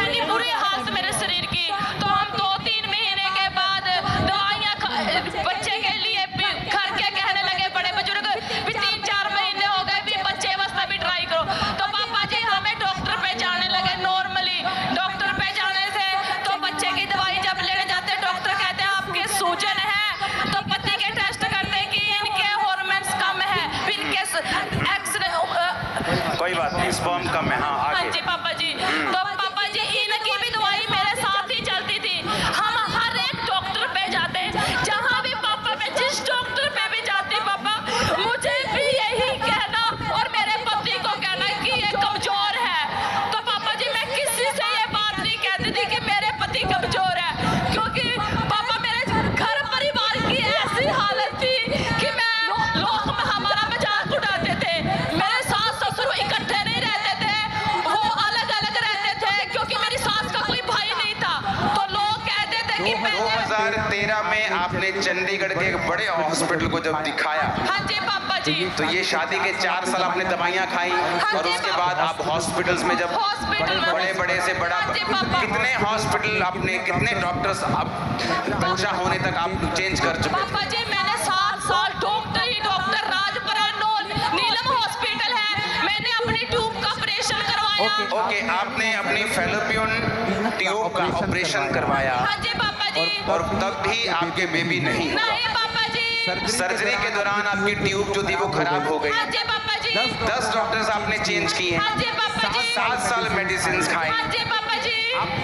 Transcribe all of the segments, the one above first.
इतनी बुरी हालत मेरे शरीर की। तो हम 2-3 महीने के बाद दवाइयाँ बच्चे के लिए घर के कहने लगे, बड़े बुजुर्ग भी 3-4 महीने हो गए भी बच्चे वास्ते भी ट्राई करो। तो पापा जी हमें डॉक्टर पे जाने लगे। नॉर्मली डॉक्टर पे जाने से तो बच्चे की दवाई जब लेने जाते डॉक्टर कहते हैं आपके सूजन है, तो पति के टेस्ट करते कि इनके हार्मोन्स कम है, फिर इनके एक्सरे कोई बात नहीं, स्पर्म कम है। हाँ हाँ आगे। जी पापा जी। तो पापा जी इनकी भी दवाई मेरे साथ ही चलती थी। हम हर एक डॉक्टर पे जाते, जहाँ भी पापा मैं जिस डॉक्टर पे भी जाती पापा मुझे भी यही कहना और मेरे पति को कहना कि ये कमजोर है। तो पापा जी मैं किसी से ये बात नहीं कहती थी कि मेरे पति कमजोर है, क्योंकि पापा मेरे घर परिवार की ऐसी हालत थी कि मैं लोग हमारा मजाक उड़ाते थे। मेरे सास ससुर इकट्ठे नहीं रहते थे, वो अलग अलग रहते थे, क्योंकि मेरी सास का कोई भाई नहीं था। तो लोग कहते थे कि 2013 में आपने चंडीगढ़ के एक बड़े हॉस्पिटल को जब दिखाया, हाँ जी पापा जी, तो ये शादी के 4 साल आपने दवाइयाँ खाई और जी उसके पापा। बाद आप हॉस्पिटल्स में जब हॉस्पिटल में बड़े बड़े से बड़ा, हाँ जी पापा। कितने हॉस्पिटल आपने, कितने डॉक्टर्स आप बच्चा होने तक आप चेंज कर चुके थे? पापा जी मैंने 7 साल डॉक्टर ही डॉक्टर राजपुरा नीलम हॉस्पिटल है, मैंने अपनी ट्यूब का ऑपरेशन करवाया। ओके, आपने अपनी फैलोपियन ट्यूब का ऑपरेशन करवाया हाँ जी पापा जी। और तब भी आपके बेबी नहीं हुआ। नहीं पापा जी। सर्जरी के दौरान आपकी ट्यूब जो थी वो खराब हो गई। हाँ जी पापा जी। 10 डॉक्टर्स आपने चेंज किए। हाँ जी पापा जी। 7 साल मेडिसिन खाए। हाँ जी पापा जी।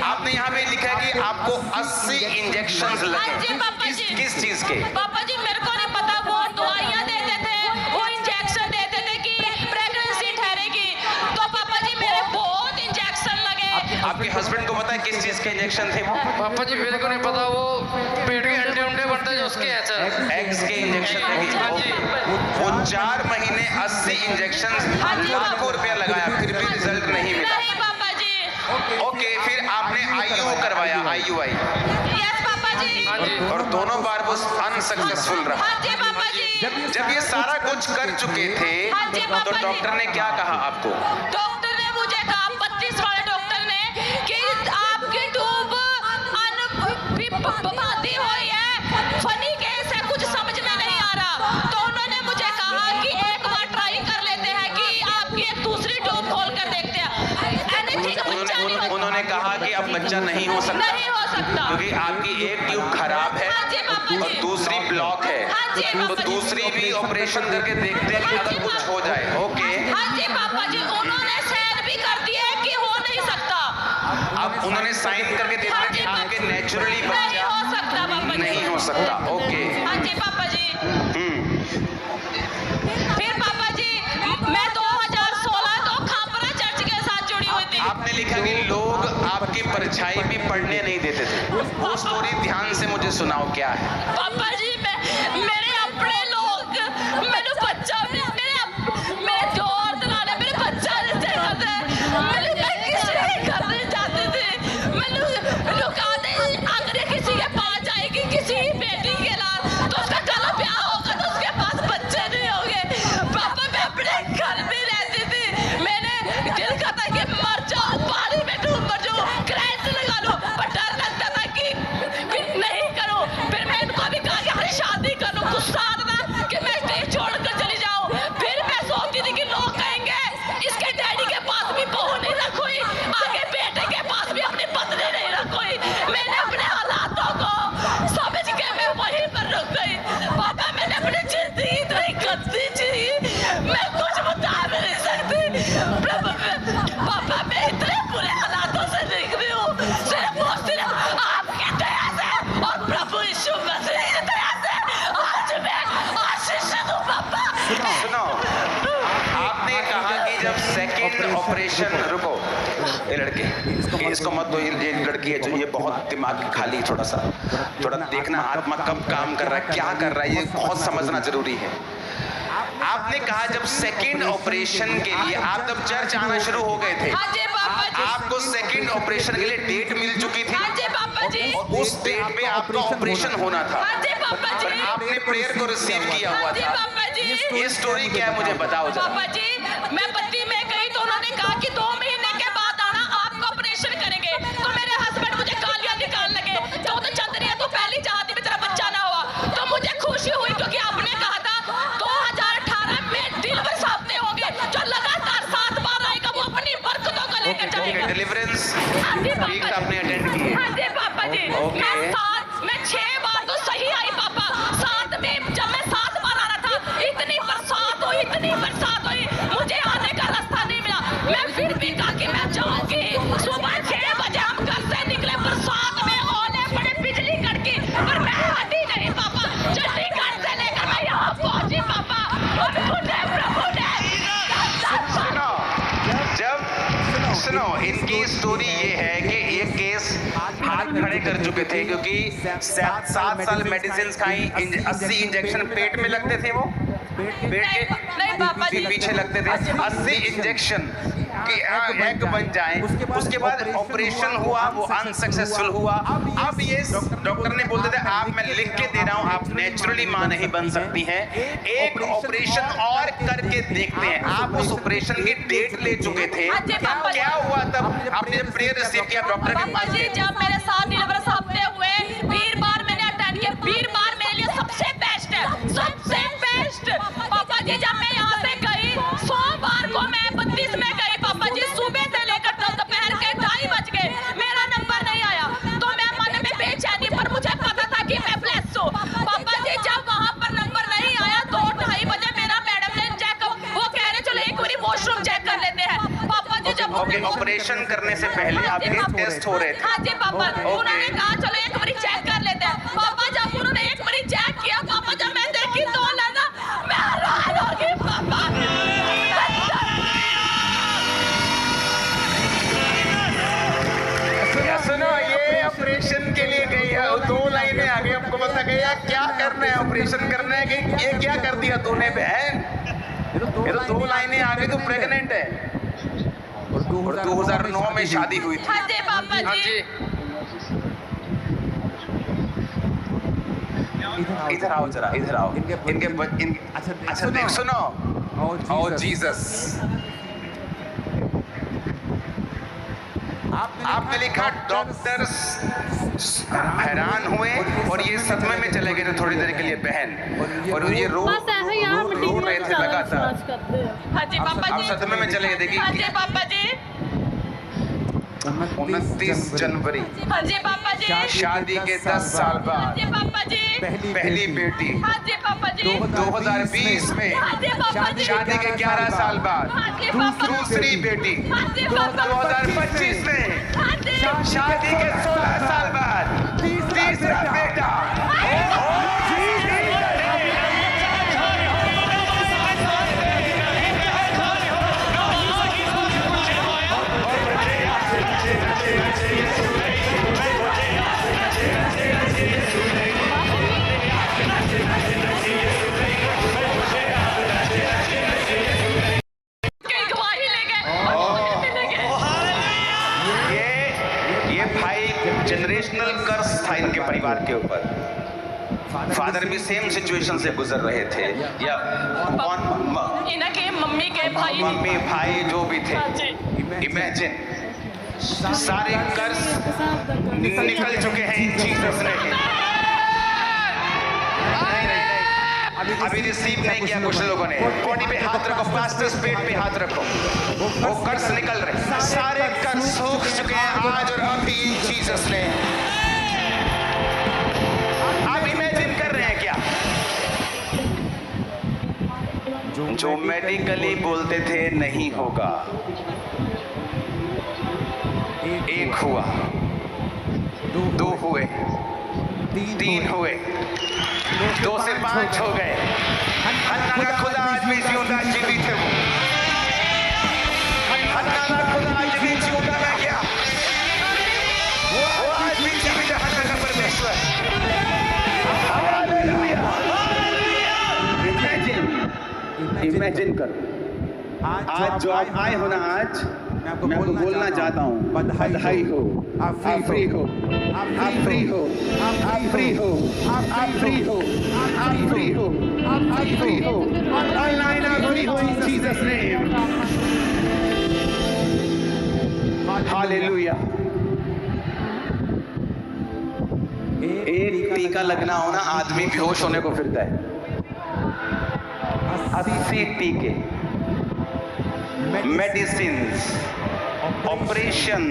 आपने यहाँ पे लिखा है कि आपको 80 इंजेक्शंस लगे। हाँ जी पापा जी। किस चीज के? पापा जी मेरे को नहीं पता, वो दवाइयाँ देते थे, वो इंजेक्शन देते थे कि प्रेगनेंसी ठहरेगी। तो पापा जी मेरे बहुत इंजेक्शन लगे। आपके हस्बैंड को पता है किस चीज के इंजेक्शन थे वो? पापा जी मेरे को नहीं पता, वो पेट के अंडे उंडे बनते हैं उसके हैं सर। एग्स के इंजेक्शन हाँ जी। लगे। वो 4 महीने 80 इंजेक्शन, हाँ जी। लाखों रुपया लगाया, फिर भी रिजल्ट नहीं मिला। नहीं पापा जी। ओके, फिर आपने IUI करवाया, IUI, यस पापा जी। हाँ जी। और दोनों बार वो अनसक्सेसफुल रहा। हाँ जी पापा जी। जब ये सारा कुछ कर चुके थे हाँ जी, पापा तो जी। डॉक्टर ने क्या कहा आपको? डॉक्टर ने मुझे कहा, 32 वाले डॉक्टर ने, कि आपकी ट्यूब बाधी हुई है, फनी केस है, कुछ समझ में नहीं आ रहा। तो उन्होंने मुझे कहा कि एक बार ट्राई कर लेते हैं कि आपकी एक दूसरी ट्यूब खोल कर देखते हैं। उन्होंने कहा कि अब बच्चा नहीं हो सकता, नहीं हो सकता, क्योंकि आपकी एक ट्यूब खराब है हाँ जी पापा और जी। दूसरी ब्लॉक है, हाँ जी तो पापा जी। दूसरी भी ऑपरेशन करके देखते हैं कि हाँ जी अगर कुछ पापा। हो जाए। ओके, हाँ जी पापा जी, उन्होंने साइन भी कर दिया है कि हो नहीं सकता। अब उन्होंने साइन करके दे दिया कि आपके नेचुरली नहीं बच्चा हो सकता पापा जी। नहीं हो सकता। ओके, हाँ जी पापा जी। फिर पापा जी मैं 2016 तो खापरा चर्च के साथ जुड़ी हुई थी। आपने लिखा कि लोग आपकी परछाई भी पढ़ने नहीं देते थे, वो स्टोरी ध्यान से मुझे सुनाओ, क्या है? पापा जी मेरे अपने लोग मैंने बच्चा मेरे जोर दिलाने मेरे बच्चा नहीं करते, मैं किसी के घर नहीं जाती थी। मैंने कहा अगर किसी के पास जाएगी किसी बेटी के लाल तो उसका गला ब्याह होगा तो उसके पास बच्चे नहीं होंगे। पापा मैं अपने घर में रहती थी, मैंने दिल करता कि मर जाऊं, पानी में डूब मर जाऊं, क्रैश लगा लूं, पर डर लगता था कि नहीं करूं। फिर मैं इनको भी कहा कि अरे शादी करूं, गुस्सा आता था कि मैं कहीं छोड़कर चली जाऊं। फिर मैं सोचती थी कि लोग कहेंगे इसके डैडी के पास भी बहू नहीं रखोई, आगे बेटे के पास भी अपनी पत्नी नहीं रखोई। मैंने अपने हालातों को समझ के मैं वहीं पर रुक गई। पापा मैंने अपनी जिंदगी इतनी गंदी जी, मैं कुछ बता भी नहीं सकती। पापा मैं इतने बुरे हालातों से निकली रही हूँ, सिर्फ और सिर्फ आपकी दया से और प्रभु यीशु मसीह की दया से आज मैं आशीषित हूँ पापा। सुनो, आपने कहा कि जब सेकंड ऑपरेशन, रुको ये लड़के, इसको मत दो, ये लड़की है जो ये बहुत दिमाग खाली, थोड़ा देखना आत्मा कब काम कर रहा है, क्या कर रहा है, ये बहुत समझना जरूरी है। आपने कहा जब सेकंड ऑपरेशन के लिए आप जब चर्च आना शुरू हो गए थे, हाँ जी पापा जी। आपको सेकंड ऑपरेशन के लिए डेट मिल चुकी थी हाँ जी पापा जी। और उस डेट पे आपका ऑपरेशन होना था हाँ जी पापा जी। और आपने प्रेयर को रिसीव किया हुआ हाँ जी था। पापा जी। ये स्टोरी क्या है मुझे बताओ जरा। पापा जी मैं पति में गई तो उन्होंने कहा कि 2 महीने के बाद आना, आपका ऑपरेशन करेंगे। जाएगा। डिलीवरेंस हाँ जी पापा वीक जी। आपने अटेंड किए। हाँ जी पापा जी। ओके। मैं 6 बार तो सही आई पापा। 7 में जब मैं 7 बार आ रहा था, इतनी बरसात हुई, मुझे आने का रास्ता नहीं मिला। मैं फिर भी कहा कि मैं जाऊंगी। सुबह 6 बजे हम घर से निकले, बरसात में ओले पड़े, बिजली कड़की, पर मैं हटी नहीं पापा। चंडीगढ़ से लेकर मैं यहाँ पहुंची पापा। और प्रभु ने सुनो, इनकी स्टोरी ये है कि ये केस हाथ खड़े कर चुके थे क्योंकि 7 साल मेडिसिन खाई, 80 इंजेक्शन पेट में लगते थे, वो पेट के नहीं पापा जी। पीछे लगते थे 80 इंजेक्शन कि एग बन जाए। उसके बाद ऑपरेशन हुआ, वो अनसक्सेसफुल हुआ। अब ये डॉक्टर ने बोलते थे आप, मैं लिख के दे रहा हूँ, आप नेचुरली मां नहीं बन सकती हैं, एक ऑपरेशन और करके देखते हैं। आप उस ऑपरेशन की डेट ले चुके थे, क्या हुआ तब आपने जब प्रेयर रिसीव किया डॉक्टर के पापा पास? जी जब मेरे साथ डिलीवरी हफ्ते हुए, वीरवार मैंने अटेंड किया। वीरवार मेरे लिए सबसे बेस्ट है, सबसे बेस्ट। पापा जी जब मैं यहाँ से गई, सोमवार को मैं 32 में गई पापा जी, सुबह से लेकर दोपहर के 2:30 बज गए, मेरा नंबर नहीं आया। तो मैं मन में बेचैनी, पर मुझे पता था कि मैं ब्लेस हूँ। पापा जी जब वहाँ पर नंबर नहीं आया, 2-2:30 बजे मेरा मैडम ने चेक, वो कह रहे चलो एक बारी वॉशरूम चेक कर लेते हैं। पापा जी जब ऑपरेशन करने से पहले आपके टेस्ट हो रहे थे? हाँ जी पापा। उन्होंने कहा चलो एक बारी चेक कर लेते हैं। पापा जब उन्होंने एक बारी चेक किया, पापा जब मैं देखी तो लगा मैं हैरान हो गई पापा। सुनो, ये ऑपरेशन के लिए गई है, 2 लाइनें आगे हमको बता गया क्या करना है, ऑपरेशन करना है कि ये क्या कर दिया तूने बहन? ये तो 2 लाइनें आगे तो प्रेग्नेंट है और 2009 में शादी हुई थी। हाँ जी पापा हाँ जी। जी। इधर आओ जरा, इधर आओ। अच्छा देख, सुनो, ओ जीसस, आपने लिखा डॉक्टर्स हैरान हुए और ये सदमे में चले गए थे थोड़ी देर के लिए बहन, और ये रो रहे थे लगातार। हाँ जी पापा आप जी। सदमे में चले गए। देखिए हाँ जी पापा जी। 29 जनवरी, हाँ जी पापा जी। शादी के 10 साल हाँ बाद जी पापा जी। पहली बेटी। हाँ जी पापा जी। 2020 में हाँ जी पापा जी। शादी के 11 साल बाद हाँ जी पापा। दूसरी बेटी। हाँ जी पापा। 2025 में हाँ जी। शादी के 16 साल बाद तीसरा बेटा। गवाही ले गए। ये भाई जनरेशनल कर्स था इनके परिवार के ऊपर। फादर भी सेम सिचुएशन से गुजर रहे थे, या कौन, इनके मम्मी के भाई। मम्मी भाई जो भी थे। हाँ जी। इमेजिन, सारे कर्स निकल चुके हैं इन जीसस ने। अभी रिसीव नहीं किया कुछ लोगों ने। बॉडी पे हाथ रखो, पास्टर्स पेट पे हाथ रखो, वो कर्स निकल रहे, सारे कर्स सूख चुके हैं आज और अभी जीसस ने। आप इमेजिन कर रहे हैं क्या? जो मेडिकली बोलते थे नहीं होगा, एक हुआ, 2 हुए, 3 हुए, 2 से 5 हो गए। हन्ना का खुदा आज भी जिंदा जीवित है। वो हन्ना का खुदा आज भी जिंदा है क्या? वो आज भी जीवित है, हन्ना का परमेश्वर। हालेलुया। इमेजिन करो, आज जो आप आए हो ना, आज मैं आपको बोलना चाहता हूँ, बधाई हो, आप फ्री हो, आप फ्री हो, आप फ्री हो, आप फ्री हो, आप फ्री हो, आप फ्री हो, ऑनलाइन आप फ्री हो इन जीसस नेम। हालेलुया। एक टीका लगना हो ना, आदमी बेहोश होने को फिरता है। 80 टीके, मेडिसिन, ऑपरेशन,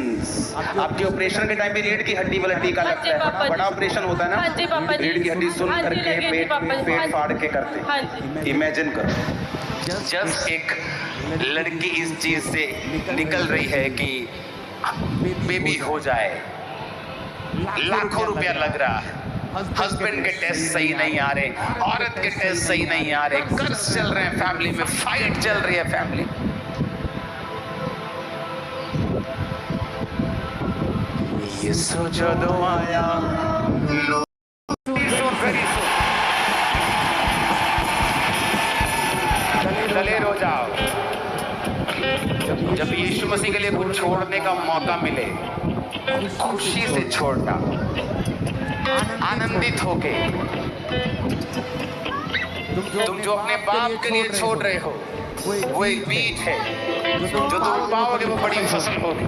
आपके ऑपरेशन के टाइम पे रीढ़ की हड्डी वाला टीका हाँ जी, लगता पापा है, जी। बड़ा ऑपरेशन होता है हाँ जी, ना, पापा जी। रीढ़ की हड्डी सुन हाँ जी, करके लगी थी, पापा जी। हाँ पेट जी। फाड़ के करते हाँ हैं। जी। इमेजिन करो, जब एक लड़की इस चीज से निकल रही है कि बेबी हो जाए, लाखों रुपया लग रहा है, हस्बैंड के टेस्ट सही नहीं आ रहे, औरत के टेस्ट सही नहीं आ रहे, कर्ज चल रहे हैं फैमिली में, फाइट चल रही है फैमिली। ये सोचो दो आया दलेर हो जाओ। जब यीशु मसीह के लिए कुछ छोड़ने का मौका मिले, खुशी से छोड़ना, आनंदित होके। तुम जो अपने बाप के लिए छोड़ रहे हो, वो एक बीज है, जो तुम पाओगे वो बड़ी फसल होगी।